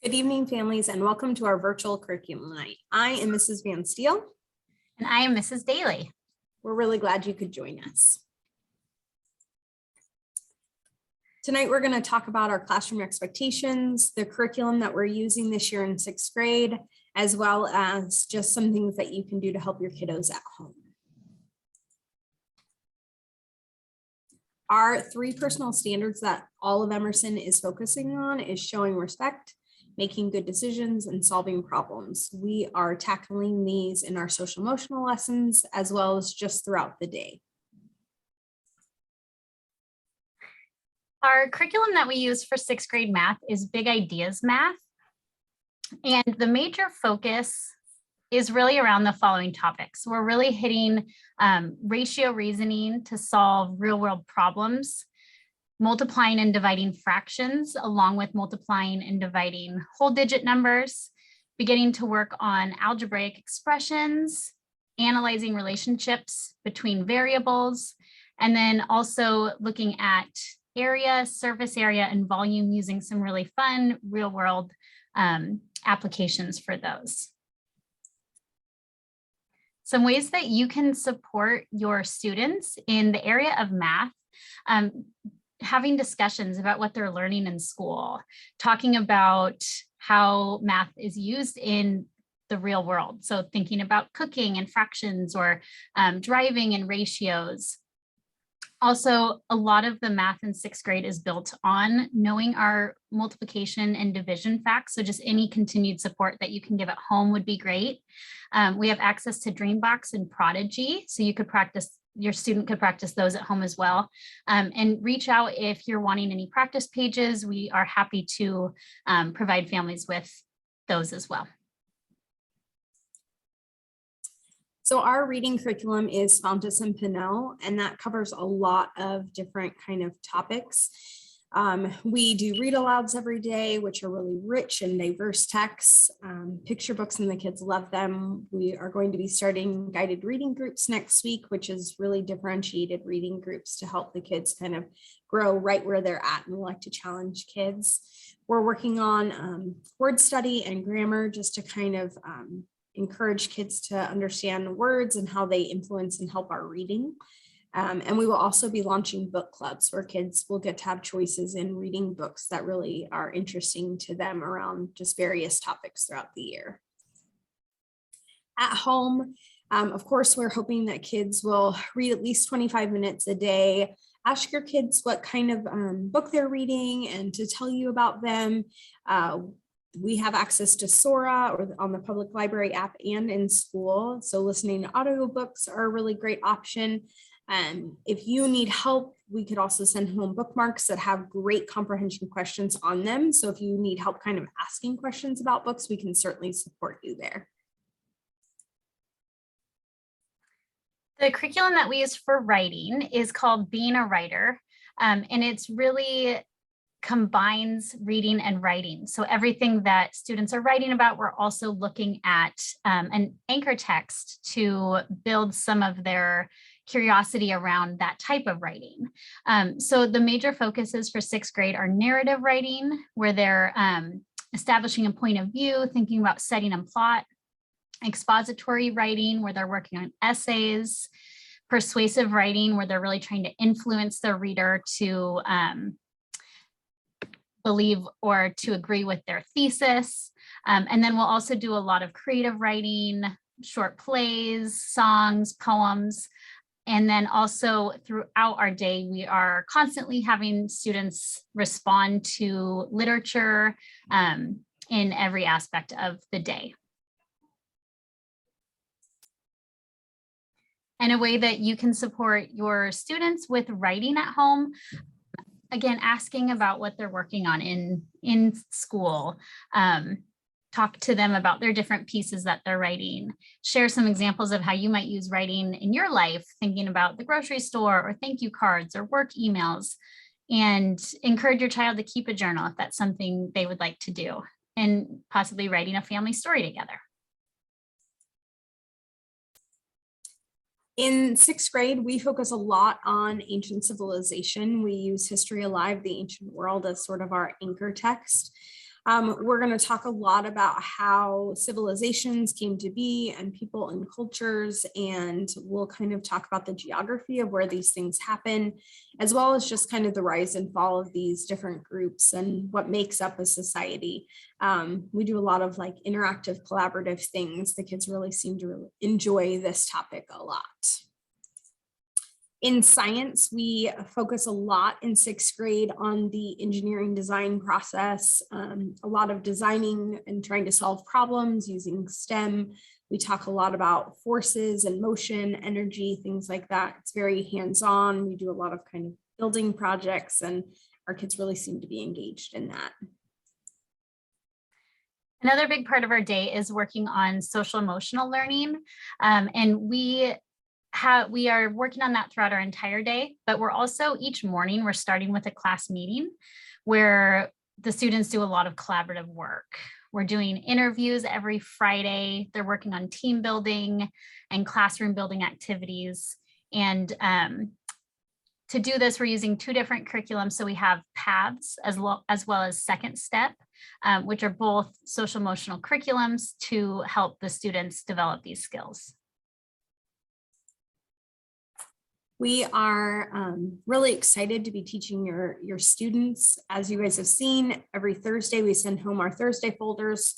Good evening, families, and welcome to our virtual curriculum night. I am Mrs. Van Steele. And I am Mrs. Daly. We're really glad you could join us. Tonight, we're going to talk about our classroom expectations, the curriculum that we're using this year in sixth grade, as well as just some things that you can do to help your kiddos at home. Our three personal standards that all of Emerson is focusing on is showing respect, making good decisions, and solving problems. We are tackling these in our social emotional lessons as well as just throughout the day. Our curriculum that we use for sixth grade math is Big Ideas Math. And the major focus is really around the following topics. We're really hitting ratio reasoning to solve real world problems, multiplying and dividing fractions, along with multiplying and dividing whole digit numbers, beginning to work on algebraic expressions, analyzing relationships between variables, and then also looking at area, surface area, and volume using some really fun real world applications for those. Some ways that you can support your students in the area of math, having discussions about what they're learning in school, talking about how math is used in the real world. So thinking about cooking and fractions or driving and ratios. Also, a lot of the math in sixth grade is built on knowing our multiplication and division facts. So just any continued support that you can give at home would be great. We have access to Dreambox and Prodigy, so you could practice, your student could practice those at home as well. And reach out if you're wanting any practice pages. We are happy to provide families with those as well. So our reading curriculum is Fountas and Pinnell, and that covers a lot of different kind of topics. We do read alouds every day, which are really rich and diverse texts, picture books, and the kids love them. We are going to be starting guided reading groups next week, which is really differentiated reading groups to help the kids kind of grow right where they're at, and we like to challenge kids. We're working on word study and grammar just to kind of encourage kids to understand words and how they influence and help our reading. And we will also be launching book clubs where kids will get to have choices in reading books that really are interesting to them around just various topics throughout the year. At home, of course, we're hoping that kids will read at least 25 minutes a day. Ask your kids what kind of book they're reading and to tell you about them. We have access to Sora or on the public library app and in school. So listening to audiobooks are a really great option. If you need help, we could also send home bookmarks that have great comprehension questions on them. So if you need help kind of asking questions about books, we can certainly support you there. The curriculum that we use for writing is called Being a Writer, and it's really combines reading and writing. So everything that students are writing about, we're also looking at an anchor text to build some of their curiosity around that type of writing. So the major focuses for sixth grade are narrative writing, where they're establishing a point of view, thinking about setting and plot, expository writing, where they're working on essays, persuasive writing, where they're really trying to influence their reader to believe or to agree with their thesis. And then we'll also do a lot of creative writing, short plays, songs, poems. And then also throughout our day, we are constantly having students respond to literature in every aspect of the day. And a way that you can support your students with writing at home, again, asking about what they're working on in school, talk to them about their different pieces that they're writing, share some examples of how you might use writing in your life, thinking about the grocery store or thank you cards or work emails, and encourage your child to keep a journal if that's something they would like to do, and possibly writing a family story together. In sixth grade, we focus a lot on ancient civilization. We use History Alive, the Ancient World as sort of our anchor text. We're going to talk a lot about how civilizations came to be and people and cultures, and we'll kind of talk about the geography of where these things happen, as well as just kind of the rise and fall of these different groups and what makes up a society. We do a lot of like interactive, collaborative things. The kids really seem to really enjoy this topic a lot. In science, we focus a lot in 6th grade on the engineering design process, a lot of designing and trying to solve problems using STEM. We talk a lot about forces and motion, energy, things like that. It's very hands-on. We do a lot of kind of building projects, and our kids really seem to be engaged in that. Another big part of our day is working on social emotional learning, and we are working on that throughout our entire day, but we're also each morning we're starting with a class meeting where the students do a lot of collaborative work. We're doing interviews every Friday. They're working on team building and classroom building activities. And to do this, we're using 2 different curriculums. So we have paths as well as second step, which are both social emotional curriculums to help the students develop these skills. We are really excited to be teaching your students. As you guys have seen, every Thursday we send home our Thursday folders,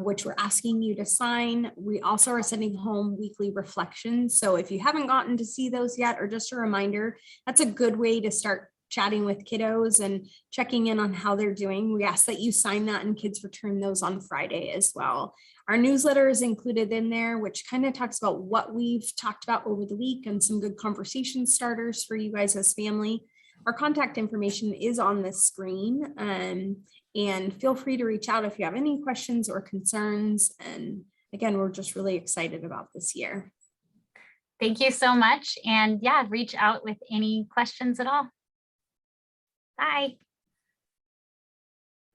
which we're asking you to sign. We also are sending home weekly reflections. So if you haven't gotten to see those yet, or just a reminder, that's a good way to start chatting with kiddos and checking in on how they're doing. We ask that you sign that, and kids return those on Friday as well. Our newsletter is included in there, which kind of talks about what we've talked about over the week and some good conversation starters for you guys as family. Our contact information is on this screen, and feel free to reach out if you have any questions or concerns. And again, we're just really excited about this year. Thank you so much. And yeah, reach out with any questions at all. Bye.